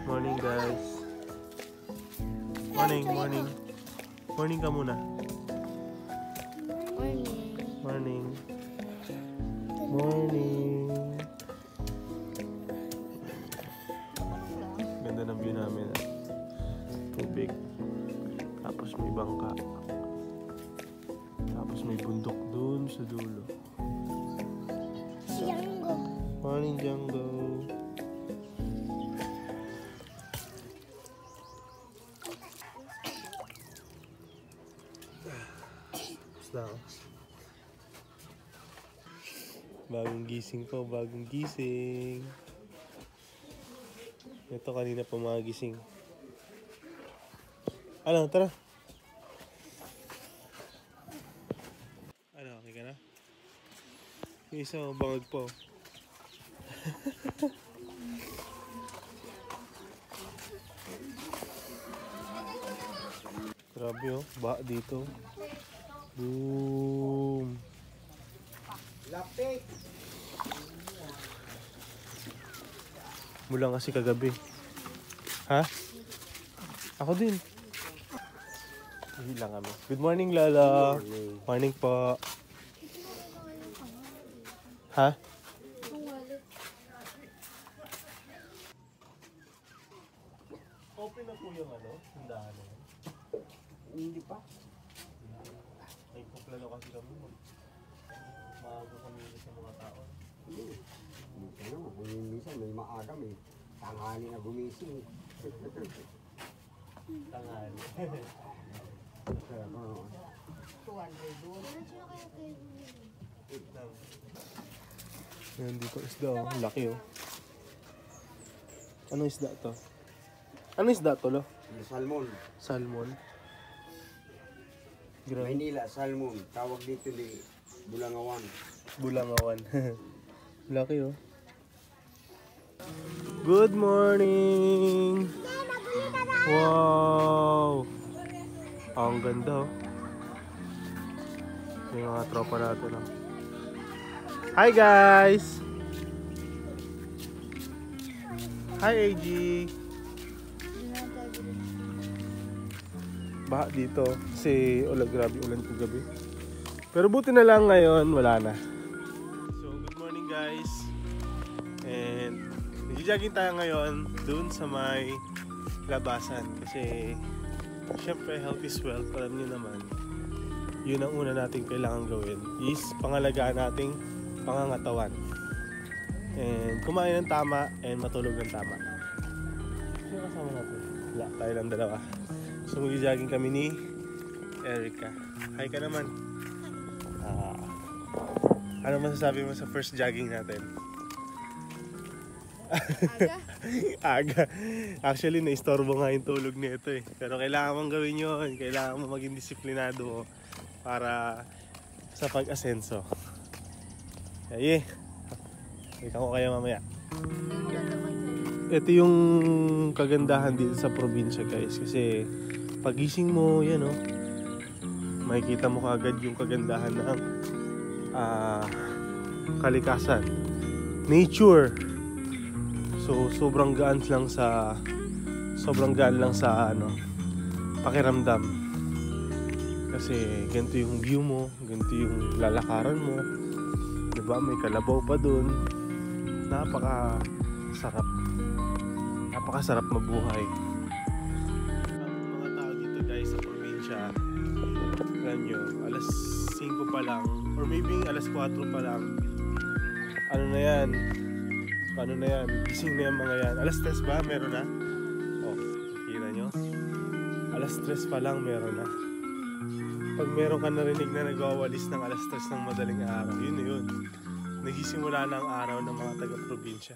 Morning guys. Morning, morning. Morning ka muna. Morning. Morning. Ganda ng view namin. Tubig. Tapos may bangka. Tapos may bundok dun sa dulo. Django. Morning, Django. Bagong gising po, bagong gising. Ito kanina pa mga gising. Ano, tara. Ano, okay ka na? Yung isa bangag po. Grabe oh, baha dito. Boom. Lapit. Mula kasi kagabi. Ha? Ako din. Hindi lang kami. Good morning, Lala. Morning po. Ha? Open na po yung ano? Tindahan na yan. Hindi pa. May kuplano kasi kami. Maaga kami sa mga tao. Ano, minsan may maaga, may tanghali na gumising. Tanghali. Yan dito isda oh. Laki oh. Ano isda to? Ano isda to lo? Salmon. Salmon. Grabe. Maynila, salmon. Tawag dito ni Bulangawan. Bulangawan. Laki oh. Good morning! Wow! Ang ganda oh. May mga tropa natin oh. Hi guys! Hi AG! Baha dito kasi grabe ulan kagabi. Pero buti na lang ngayon wala na. So good morning guys. And nag-jogging tayo ngayon dun sa may labasan kasi syempre health is wealth. Alam niyo naman, yun ang una natin kailangan gawin is pangalagaan nating pangangatawan. And kumain ng tama and matulog ng tama. Sino kasama natin? Wala, tayo lang dalawa. So mag-jogging kami ni Erica. Hi ka naman. Ano masasabi mo sa first jogging natin? Aga. Actually, naistorbo nga yung tulog nito eh. Pero kailangan mong gawin yun. Kailangan mo maging disiplinado mo para sa pag-asenso. Ay, ikaw ko kayo mamaya. Ito yung kagandahan dito sa probinsya guys. Kasi pagising mo, yan oh, makikita mo kagad yung kagandahan ng kalikasan, nature. So sobrang gaan lang sa ano, pakiramdam. Kasi ganito yung view mo, ganito yung lalakaran mo, diba? May kalabaw pa dun. Napakasarap mabuhay. Ang mga tao dito guys sa probinsya, alam nyo, alas 5 pa lang or maybe alas 4 pa lang, ano na yan, gising na yan mga yan. Alas 3 ba? Meron na? Oh, kira nyo? Alas 3 pa lang meron na. Pag meron ka narinig na nagwawalis ng alas 3 ng madaling araw, yun na yun. Nagsisimula na ang araw ng mga taga-probinsya.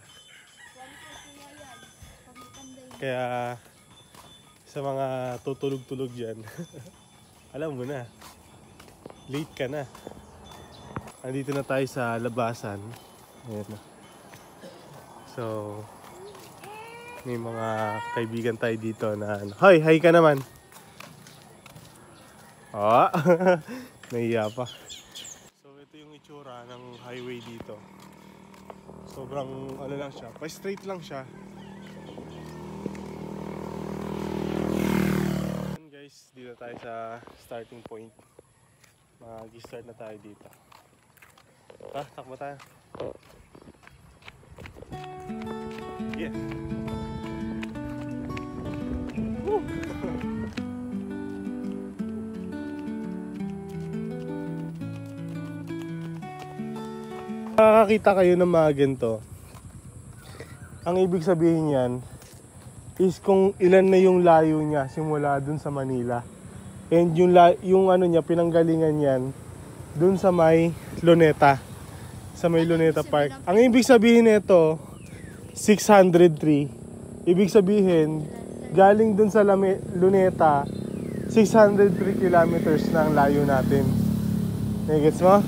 Kaya sa mga tutulog-tulog dyan, alam mo na, late ka na. Andito na tayo sa labasan. Ayan na. So, may mga kaibigan tayo dito na hoy, hi ka naman. Oh, nahiya pa. So, ito yung itsura ng highway dito. Sobrang ano lang siya, pa-straight lang siya. na tayo sa starting point. Mag-start na tayo dito. Takbo tayo. Yeah. Woo! Nakakakita kayo ng mga ganito. Ang ibig sabihin yan is kung ilan na yung layo niya simula dun sa Manila. And yung ano niya, pinanggalingan yan dun sa may Luneta. Sa may Luneta Park. Ang ibig sabihin nito 603. Ibig sabihin, galing dun sa Luneta, 603 kilometers na ang layo natin. Nagets mo?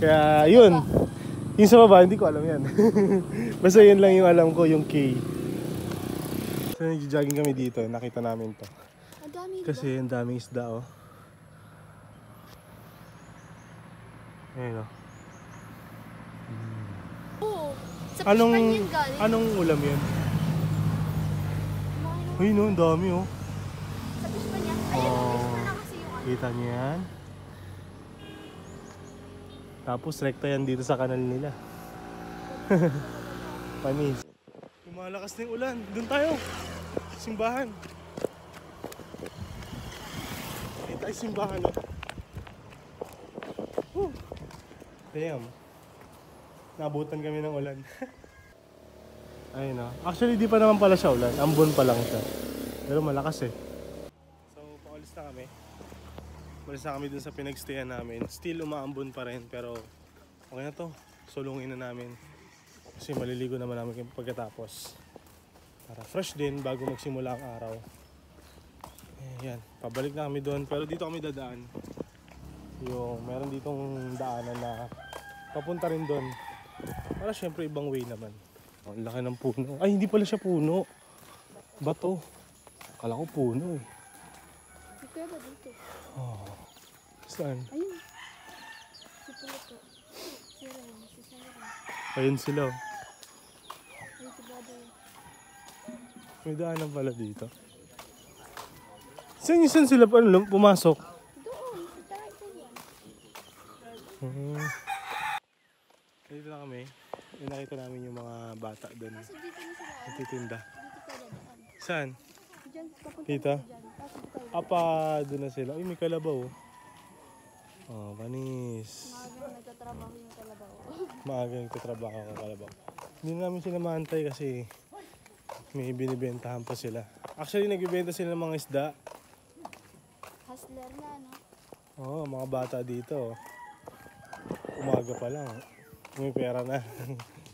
Kaya yun. Yung sa baba, hindi ko alam yan. Basta yun lang yung alam ko, yung K. So nag-jogging kami dito, nakita namin to. Kasi ang daming isda, oh. Ayun, oh. Oo. Sa fishpan yan galing. Anong ulam yun? Uy, no, ang dami, oh. Sa fishpan yan. Ayun, fishpan na kasi yung ano. Kita niyo yan? Tapos rekta yan dito sa kanal nila. Panis. Lumalakas na yung ulan. Doon tayo. Simbahan. Ito ay simbahan, oh. Woo. Damn. Nabutan kami ng ulan. Ayun, oh. Actually, di pa naman pala siya ulan. Ambon pa lang siya. Pero malakas eh. So, paulis na kami. Malis na kami dun sa pinagstayan namin. Still umaambon pa rin, pero okay na to. Sulungin na namin. Kasi maliligo naman namin pagkatapos. Para fresh din bago magsimula ang araw. Ayan, pabalik na kami doon. Pero dito kami dadaan. Meron ditong daanan na papunta rin doon. Para syempre ibang way naman. Ang laki ng puno. Ay, hindi pala siya puno. Bato. Akala ko puno eh. Hindi kaya ba dito? Oh. Saan? Ayun. Si Puluto. Si Ren. Si Sarah. Ayun sila. Oh. Ayun si Brother. May daanan pala dito. Saan sila pumasok? Doon. Tayo sa yan. Dito na kami. Yung nakita namin yung mga bata doon. Kasi dito na sila. Nagtitinda. Dito pala daan. Saan? Diyan. Papunta Dito? na dyan. Tapos dito tayo. Apa, doon na sila. Uy, may kalabaw. Oh, panis. Maagang nagtatrabaho yung kalabaw. Maaga nagtatrabaho ang kalabaw. Hindi namin sila maantay kasi may binibentahan pa sila. Actually, nagbibenta sila ng mga isda. Hustler na, no? Oo, mga bata dito. Umaga pa lang. May pera na.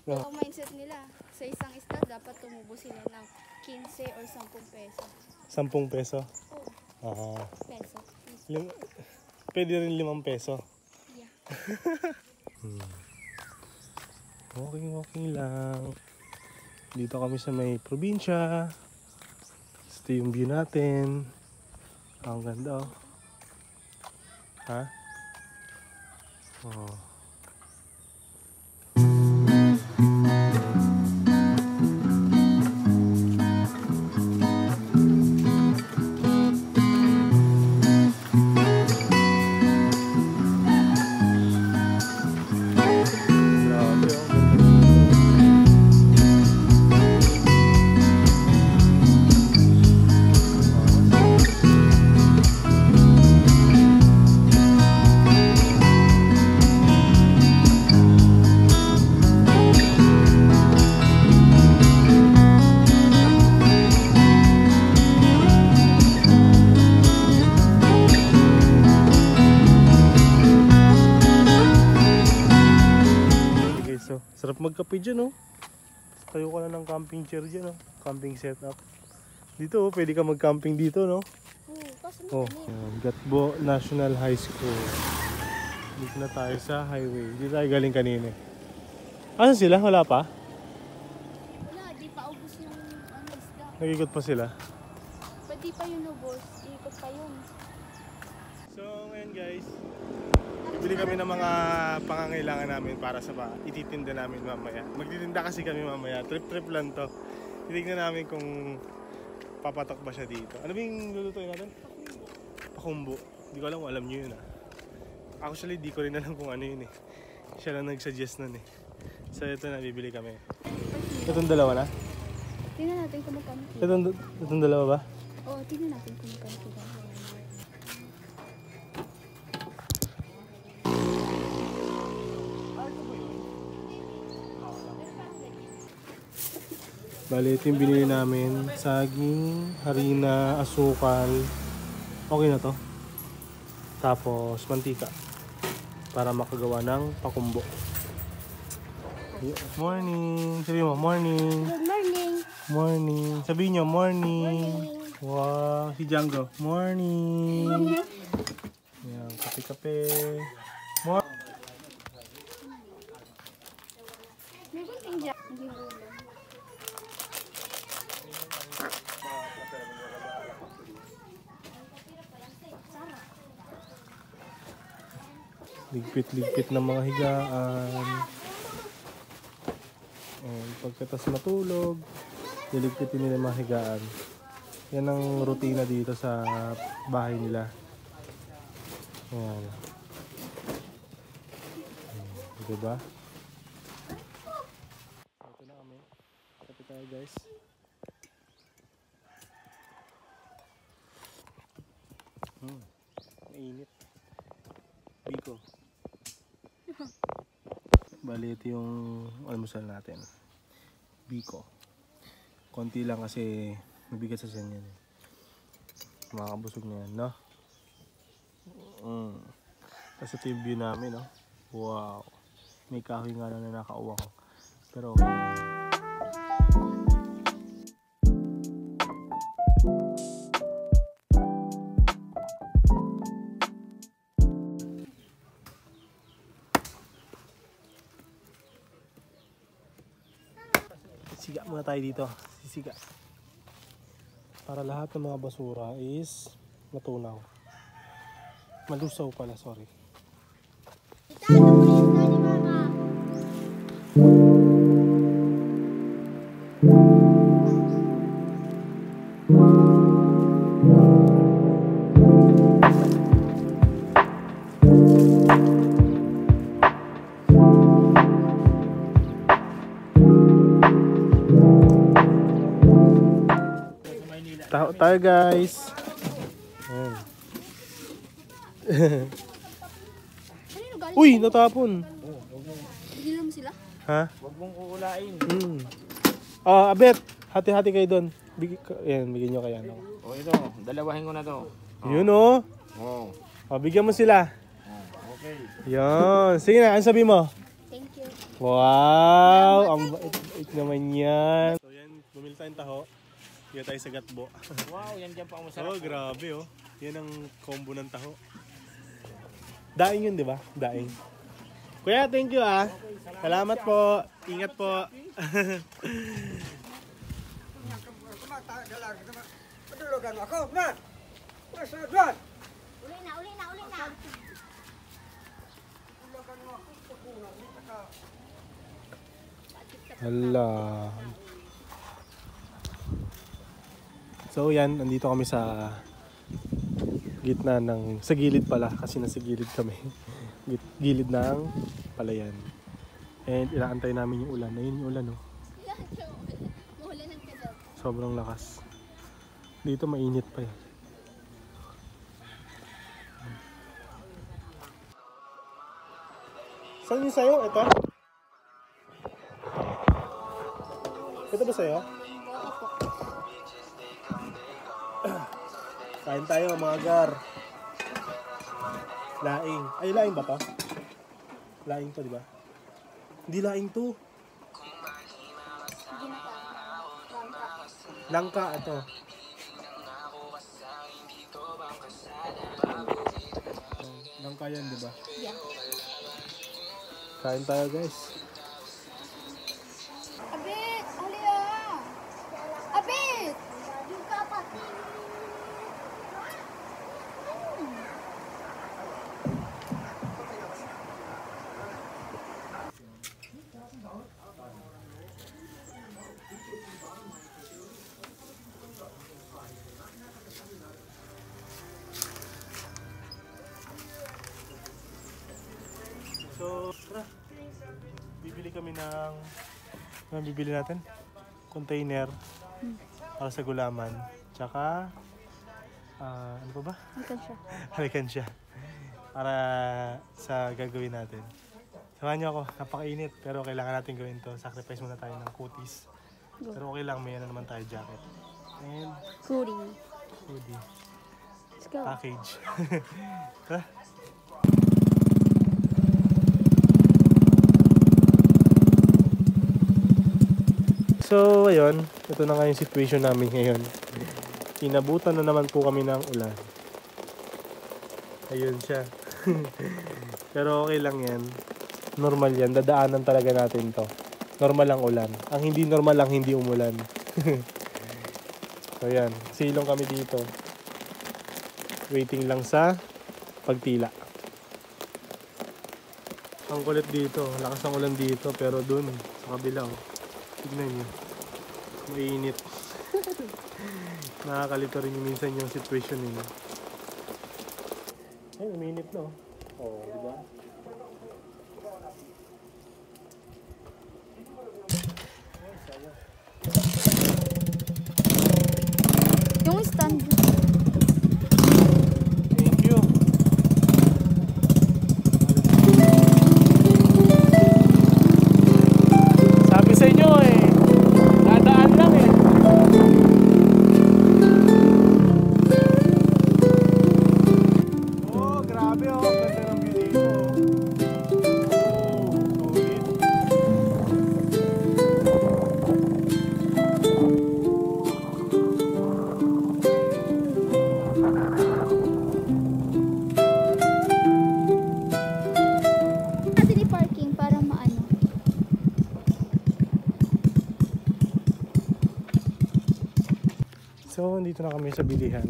No. Ang mindset nila, sa isang isda, dapat tumubo sila ng 15 or 10 peso. 10 peso? Oo, Ah, peso. pwede rin 5 peso. Yeah. Walking lang. Dito kami sa may probinsya. Ito yung view natin. Ang ganda, oh. Ha? Oh. Grabe, oh. So, sarap magkape dyan, oh. Tayo ka na ng camping chair dyan, oh. Camping setup. Dito, oh, pwede ka mag-camping dito, no? Oo, kaso Oh, Gatbo National High School. Dito na tayo sa highway. Dito tayo galing kanina. Asan sila? Wala pa? wala, di pa ubos yung isda. Nag-ikot pa sila. Pwede pa yun ubos, ikot pa yun. So, ngayon guys, bili kami ng mga pangangailangan namin para sa ititinda namin mamaya. Magtitinda kasi kami mamaya. Trip-trip lang to. Titignan namin kung papatok ba siya dito. Ano ba yung lulutuin natin? pakumbo. Hindi ko alam kung alam nyo yun ah. Actually, di ko rin alam kung ano yun eh. Siya lang nag-suggest nun eh. So ito na, bibili kami. Itong dalawa na? Tingnan natin kung magkano. Itong dalawa ba? Oo, tingnan natin kung magkano. Bali, ito yung binili namin. Saging, harina, asukal. Okay na to. Tapos, mantika. Para makagawa ng pakumbo. Morning! Sabi mo, morning! Good morning! Morning! Sabihin nyo, morning! Wow! Si Django, morning! Yan, kape-kape. May kunting dyan. Hindi ulam. Ligpit-ligpit ng mga higaan. And pagkatas matulog, niligpitin nila yung mga higaan. Yan ang rutina dito sa bahay nila. Ayan. Diba? Ito na kami. Kapi tayo guys. Mainit. Biko. Bali, ito yung almusal natin. Biko. Konti lang kasi mabigat sa tiyan yan. Makakabusog na yan, no? Tapos ito yung view namin, no? Wow. May kahoy nga lang na nakauwa ko. Pero siga muna tayo dito. Sisiga. Para lahat ng mga basura is matunaw. Malusaw pala, sorry. Tayo guys. Uy, natapon. Bigilan mo sila? Ha? Huwag mong kuulain. Abet, hati-hati kayo doon. Bigyan nyo kaya. No? O ito, dalawahin ko na to. Yun o. Bigyan mo sila. Okay. Yun. Sige na, ano sabi mo? Thank you. Wow, ang bait naman yan. So yan, bumili tayong taho. Yan tayo sa gatbo. Wow, yan dyan pa ang masarap. Oh, grabe oh. Yan ang combo ng taho. Daing yun, di ba? Daing. Kuya, thank you ah. Salamat po. Ingat po. Patulugan ako, Brad! Nasa, Brad! Uli na. Hala. So yan, nandito kami sa gitna ng, sa gilid pala kasi nasa gilid kami. Gilid ng palayan. And inaantay namin yung ulan. Ayun yung ulan oh. Maulanan ka daw. Sobrang lakas. Dito mainit pa yan. Saan yung sayo? Ito? Ito ba sayo? Kain tayo mga gar. Laing. Ay, laing ba to? Laing to, di ba? Hindi laing to. Langka ito. Langka yan, di ba? Yeah. Kain tayo guys. Abit! Alia! Abit! Yung kapatid! Ano bibili natin? Container para sa gulaman. Tsaka, ano pa ba? Ikan siya. Alkansya. Para sa gagawin natin. Samahan niyo ako, napakainit. Pero kailangan natin gawin to. Sacrifice muna tayo ng kutis. Pero okay lang, may ano naman tayo jacket. And Hoodie. hoodie. Let's go. Package. Tara. So, ayun. Ito na nga yung situation namin ngayon. Inabutan na naman po kami ng ulan. Ayun siya. Pero okay lang yan. Normal yan. Dadaanan talaga natin to. Normal ang ulan. Ang hindi normal lang hindi umulan. So yan. Silong kami dito. Waiting lang sa pagtila. Ang kulit dito. Lakas ang ulan dito. Pero dun sa kabila. Oh. Tignan nyo. Mainit. Nakakalito rin yung minsan yung situation nila. Ay, uminit na. Oh, diba? Yung stand. Thank you. Sabi sa inyo eh, dadaan lang eh. Oh, grabe oh. Ganda ng view dito. Oh, solid. Natin i-parking para maano. So, dito na kami sa bilihan.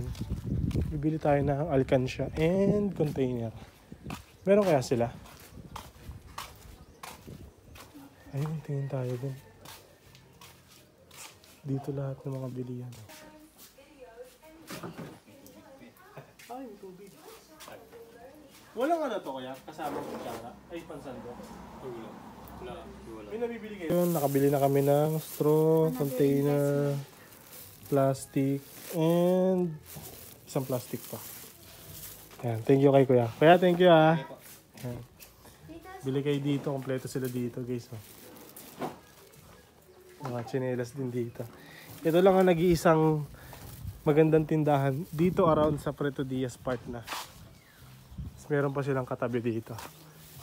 Bibili tayo ng alkansya and container. Meron kaya sila? Ayun, tingin tayo dun. Dito lahat ng mga bilihan. Ay, may tubig. Walang ano to kaya? Kasama ng kutsara? Ay, pansando? Wala. May nabibili kayo? Yun, nakabili na kami ng straw, container, plastic, and isang plastic pa. Ayan, thank you kay Kuya. Kuya, thank you ah. Ayan. Bili kayo dito, kompleto sila dito guys. Oh. Mga tsinelas din dito. Ito lang ang nag-iisang magandang tindahan dito around sa Preto Diaz Park na. Meron pa silang katabi dito.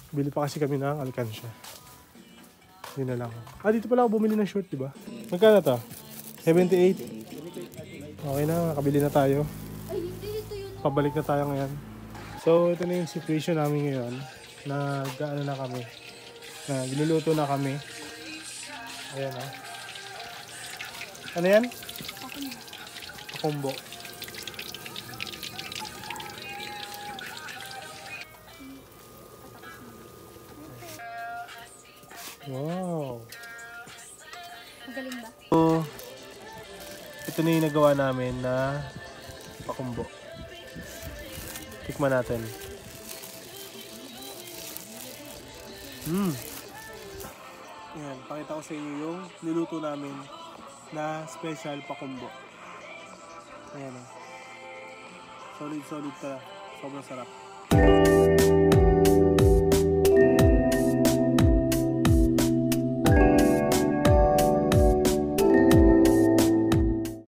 Bili pa kasi kami ng alkansya. Yun na lang. Dito pala ako bumili ng short, di ba? Magkano to? 78? Okay na, nakabili na tayo. Ay, hindi ito yun. Pabalik na tayo ngayon. So, ito na yung situation namin ngayon. Nag-ano na kami. Niluluto na kami. Ayan o. Ano yan? Pakumbo. Wow. Magaling ba? So, ito na yung nagawa namin na pakumbo. Tikman natin. Ayan, pakita ko sa inyo yung niluto namin na special pakumbo. Ayan o. Solid pa. Sobrang sarap.